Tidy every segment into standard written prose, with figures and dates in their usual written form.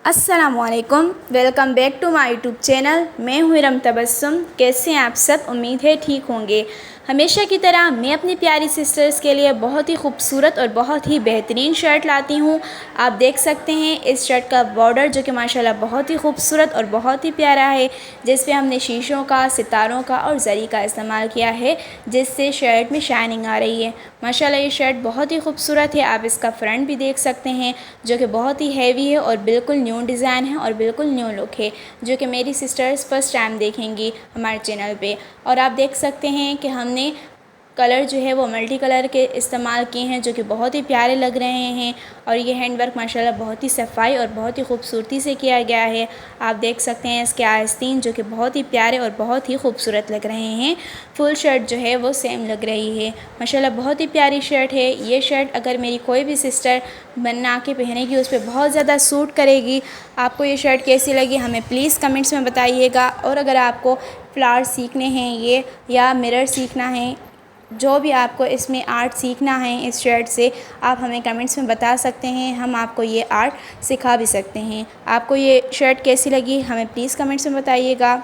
अस्सलामुअलैकुम, welcome back to my YouTube channel. मैं हूँ इरम तबस्सुम। कैसे हैं आप सब? उम्मीद है ठीक होंगे। हमेशा की तरह मैं अपनी प्यारी सिस्टर्स के लिए बहुत ही खूबसूरत और बहुत ही बेहतरीन शर्ट लाती हूँ। आप देख सकते हैं इस शर्ट का बॉर्डर जो कि माशाल्लाह बहुत ही खूबसूरत और बहुत ही प्यारा है, जिस पे हमने शीशों का, सितारों का और जरी का इस्तेमाल किया है, जिससे शर्ट में शाइनिंग आ रही है। माशाल्लाह ये शर्ट बहुत ही खूबसूरत है। आप इसका फ्रंट भी देख सकते हैं जो कि बहुत ही हैवी है और बिल्कुल न्यू डिज़ाइन है और बिल्कुल न्यू लुक है, जो कि मेरी सिस्टर्स फर्स्ट टाइम देखेंगी हमारे चैनल पे। और आप देख सकते हैं कि हमने कलर जो है वो मल्टी कलर के इस्तेमाल किए हैं, जो कि बहुत ही प्यारे लग रहे हैं। और ये हैंडवर्क माशाल्लाह बहुत ही सफाई और बहुत ही खूबसूरती से किया गया है। आप देख सकते हैं इसके आस्तीन जो कि बहुत ही प्यारे और बहुत ही खूबसूरत लग रहे हैं। फुल शर्ट जो है वो सेम लग रही है। माशाल्लाह बहुत ही प्यारी शर्ट है। ये शर्ट अगर मेरी कोई भी सिस्टर बना के पहनेगी उस पर बहुत ज़्यादा सूट करेगी। आपको ये शर्ट कैसी लगी हमें प्लीज़ कमेंट्स में बताइएगा। और अगर आपको फ्लावर सीखने हैं ये या मिरर सीखना है, जो भी आपको इसमें आर्ट सीखना है इस शर्ट से, आप हमें कमेंट्स में बता सकते हैं। हम आपको ये आर्ट सिखा भी सकते हैं। आपको ये शर्ट कैसी लगी हमें प्लीज़ कमेंट्स में बताइएगा।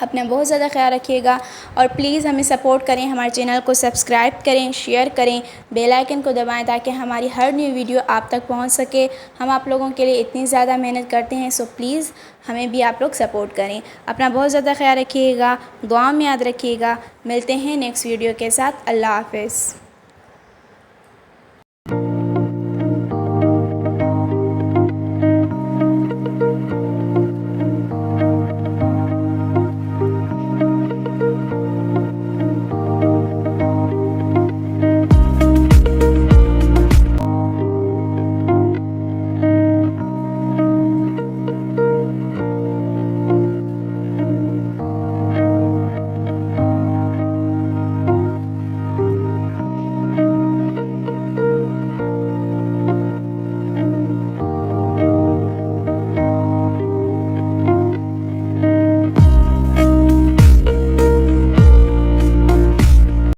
अपना बहुत ज़्यादा ख्याल रखिएगा और प्लीज़ हमें सपोर्ट करें, हमारे चैनल को सब्सक्राइब करें, शेयर करें, बेल आइकन को दबाएं ताकि हमारी हर न्यू वीडियो आप तक पहुंच सके। हम आप लोगों के लिए इतनी ज़्यादा मेहनत करते हैं, सो प्लीज़ हमें भी आप लोग सपोर्ट करें। अपना बहुत ज़्यादा ख्याल रखिएगा, दुआ में याद रखिएगा। मिलते हैं नेक्स्ट वीडियो के साथ। अल्लाह हाफ़िज़।